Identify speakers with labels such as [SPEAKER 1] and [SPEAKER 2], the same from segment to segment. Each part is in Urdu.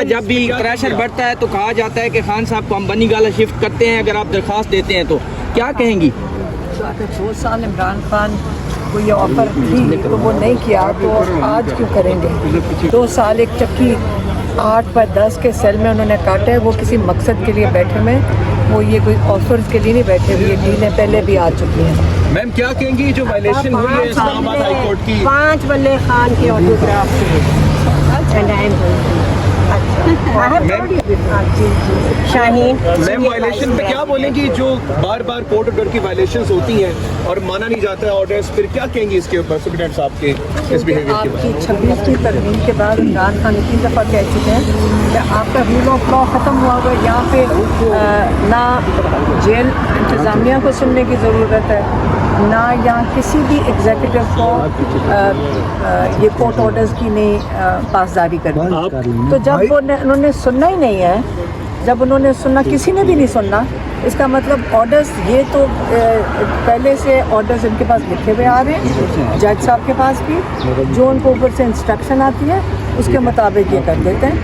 [SPEAKER 1] جب بھی پریشر بڑھتا ہے تو کہا جاتا ہے کہ خان صاحب کو ہم بنی گالہ شفٹ کرتے ہیں، اگر آپ درخواست دیتے ہیں تو کیا کہیں گی؟
[SPEAKER 2] اگر 2 سال عمران خان کو یہ آفر تھی تو وہ نہیں کیا تو آج کیوں کریں گے؟ 2 سال ایک چکی 8/10 کے سیل میں انہوں نے کاٹا ہے، وہ کسی مقصد کے لیے بیٹھے ہوئے، وہ یہ کوئی آفرز کے لیے نہیں بیٹھے ہوئے، یہ ڈیلیں پہلے بھی آ چکی ہیں۔
[SPEAKER 3] میم کیا کہیں گی جو وائلیشن ہوئی ہے اسلام آباد ہائی کورٹ کی؟
[SPEAKER 4] 5 بلے خان کے آٹوگراف شاہین
[SPEAKER 3] میم وائلیشن پہ کیا بولیں گی جو بار بار کورٹ آرڈر کی وائلیشنز ہوتی ہیں اور مانا نہیں جاتا ہے آرڈرز، پھر کیا کہیں گی اس کے اوپر سپرنٹینڈنٹ صاحب کے اس بیہیویئر
[SPEAKER 2] آپ
[SPEAKER 3] کے
[SPEAKER 2] کی
[SPEAKER 3] بارے
[SPEAKER 2] 26 کی ترمیم کے بعد عمران خان 3 دفعہ کہہ چکے ہیں کہ آپ کا رول آف لا ختم ہوا ہوا ہے، یہاں پہ نہ جیل انتظامیہ کو سننے کی ضرورت ہے، نہ یہاں کسی بھی ایگزیکٹو کو یہ کورٹ آرڈرز کی نہیں پاسداری کرنی۔ تو جب انہوں نے سننا ہی نہیں ہے، جب انہوں نے سننا، کسی نے بھی نہیں سننا، اس کا مطلب آرڈرز یہ تو پہلے سے آرڈرز ان کے پاس لکھے ہوئے آ رہے ہیں، جج صاحب کے پاس بھی، جو ان کو اوپر سے انسٹرکشن آتی ہے اس کے مطابق یہ کر دیتے ہیں۔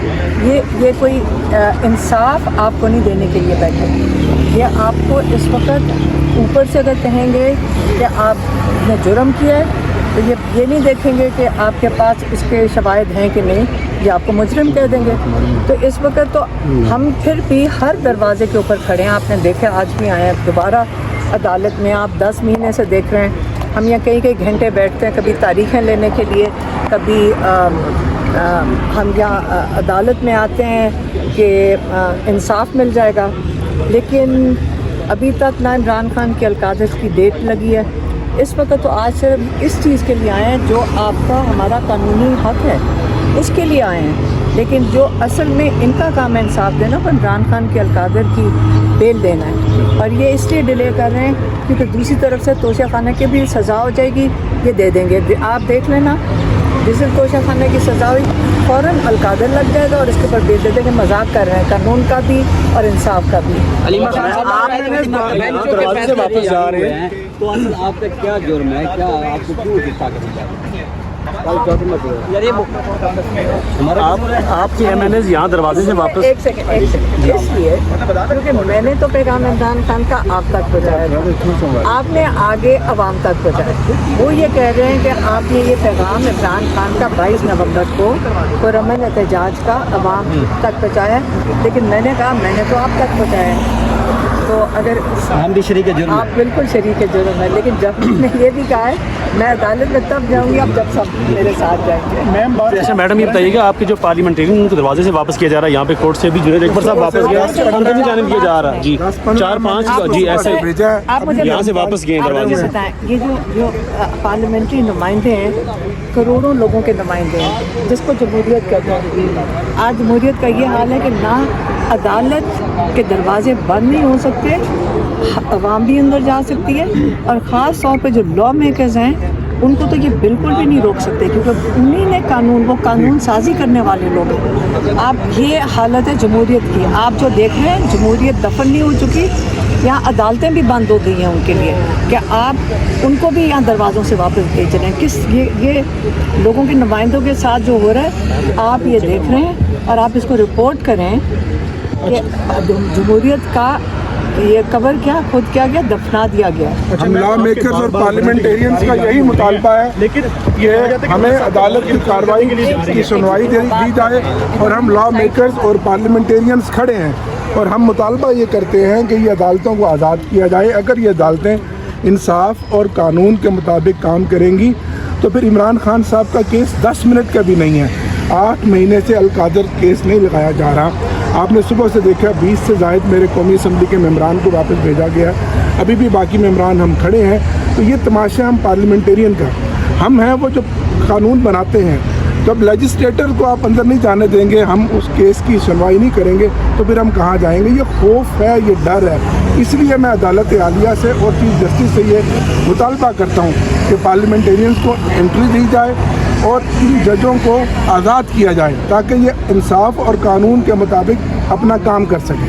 [SPEAKER 2] یہ کوئی انصاف آپ کو نہیں دینے کے لیے بیٹھے، یہ آپ کو اس وقت اوپر سے اگر کہیں گے کہ آپ نے جرم کیا ہے تو یہ نہیں دیکھیں گے کہ آپ کے پاس اس کے شواہد ہیں کہ نہیں، یہ آپ کو مجرم کہہ دیں گے۔ تو اس وقت تو ہم پھر بھی ہر دروازے کے اوپر کھڑے ہیں، آپ نے دیکھا آج بھی آئے ہیں دوبارہ عدالت میں، آپ 10 مہینے سے دیکھ رہے ہیں، ہم یہاں کئی گھنٹے بیٹھتے ہیں، کبھی تاریخیں لینے کے لیے، کبھی ہم یہاں عدالت میں آتے ہیں کہ انصاف مل جائے گا، لیکن ابھی تک نہ عمران خان کے القادر کی ڈیٹ لگی ہے۔ اس وقت تو آج صرف اس چیز کے لیے آئے ہیں جو آپ کا ہمارا قانونی حق ہے، اس کے لیے آئے ہیں، لیکن جو اصل میں ان کا کام ہے انصاف دینا، وہ عمران خان کے القادر کی بیل دینا ہے، اور یہ اس لیے ڈیلے کر رہے ہیں کیونکہ دوسری طرف سے توشیہ خانہ کی بھی سزا ہو جائے گی، یہ دے دیں گے۔ آپ دیکھ لینا، جس دن توشیہ خانہ کی سزا ہوئی فوراً القادر لگ جائے گا اور اس کے اوپر بیل دے دیں گے۔ مذاق کر رہے ہیں قانون کا بھی اور انصاف کا بھی۔
[SPEAKER 1] علیمہ خان صاحب
[SPEAKER 3] دروازے سے واپس جا رہے ہیں
[SPEAKER 5] تو اصل آپ کا کیا جرم ہے؟ کیا آپ کو کیوں گرفتار کیا جا رہا ہے؟
[SPEAKER 3] آپ کے MNAs یہاں دروازے سے واپس
[SPEAKER 2] ایک سیکنڈ اس لیے کیونکہ میں نے تو پیغام عمران خان کا آپ تک پہنچایا تھا، آپ نے آگے عوام تک پہنچایا۔ وہ یہ کہہ رہے ہیں کہ آپ نے یہ پیغام عمران خان کا 22 نومبر کو پرامن احتجاج کا عوام تک پہنچایا، لیکن میں نے کہا میں نے تو آپ تک پہنچایا ہے، تو اگر
[SPEAKER 5] ہم بھی شریک جرم ہیں۔
[SPEAKER 2] آپ بالکل شریک جرم ہے، لیکن جب میں یہ بھی کہا ہے میں عدالت میں تب جاؤں گی اب جب سب میرے ساتھ جائیں گے۔
[SPEAKER 6] اچھا میڈم یہ بتائیے گا آپ کے جو پارلیمنٹرین ان کو دروازے سے واپس کیا جا رہا ہے، یہاں پہ کورٹ سے بھی جنید اکبر صاحب واپس گئے، ان کو بھی جانب کیا جا رہا ہے جی 4-5 جی ایسے
[SPEAKER 2] آپ مجھے
[SPEAKER 6] یہاں سے واپس گئے دروازے سے۔
[SPEAKER 2] بتائیں، یہ جو پارلیمنٹری نمائندے ہیں کروڑوں لوگوں کے نمائندے ہیں جس کو جمہوریت کہتے ہیں، آج جمہوریت کا یہ حال ہے کہ نہ عدالت کے دروازے بند نہیں ہو سکتے، عوام بھی اندر جا سکتی ہے، اور خاص طور پہ جو لا میکرز ہیں ان کو تو یہ بالکل بھی نہیں روک سکتے کیونکہ انہی نے وہ قانون سازی کرنے والے لوگ ہیں۔ آپ یہ حالت ہے جمہوریت کی، آپ جو دیکھ رہے ہیں جمہوریت دفن نہیں ہو چکی، یہاں عدالتیں بھی بند ہو گئی ہیں ان کے لیے کہ آپ ان کو بھی یہاں دروازوں سے واپس بھیج رہے ہیں۔ یہ لوگوں کے نمائندوں کے ساتھ جو ہو رہا ہے آپ یہ دیکھ رہے ہیں، اور آپ اس کو رپورٹ کریں کہ جمہوریت کا یہ کور کیا خود کیا گیا، دفنا دیا گیا۔
[SPEAKER 7] ہم لا میکرز اور پارلیمنٹیرینز کا یہی مطالبہ ہے، لیکن یہ ہمیں عدالت کی کارروائی کی سنوائی دی جائے، اور ہم لا میکرز اور پارلیمنٹیرینز کھڑے ہیں اور ہم مطالبہ یہ کرتے ہیں کہ یہ عدالتوں کو آزاد کیا جائے۔ اگر یہ عدالتیں انصاف اور قانون کے مطابق کام کریں گی تو پھر عمران خان صاحب کا کیس 10 منٹ کا بھی نہیں ہے، 8 مہینے سے القادر کیس نہیں لگایا جا رہا۔ آپ نے صبح سے دیکھا 20 سے زائد میرے قومی اسمبلی کے ممبران کو واپس بھیجا گیا ہے، ابھی بھی باقی ممبران ہم کھڑے ہیں۔ تو یہ تماشا ہم پارلیمنٹیرین کا، ہم ہیں وہ جو قانون بناتے ہیں، جب لیجسلیٹر کو آپ اندر نہیں جانے دیں گے، ہم اس کیس کی سنوائی نہیں کریں گے تو پھر ہم کہاں جائیں گے؟ یہ خوف ہے، یہ ڈر ہے، اس لیے میں عدالت عالیہ سے اور چیف جسٹس سے یہ مطالبہ کرتا ہوں کہ پارلیمنٹیرینز کو انٹری دی جائے اور ان ججوں کو آزاد کیا جائے تاکہ یہ انصاف اور قانون کے مطابق اپنا کام کر سکیں۔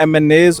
[SPEAKER 8] MNAs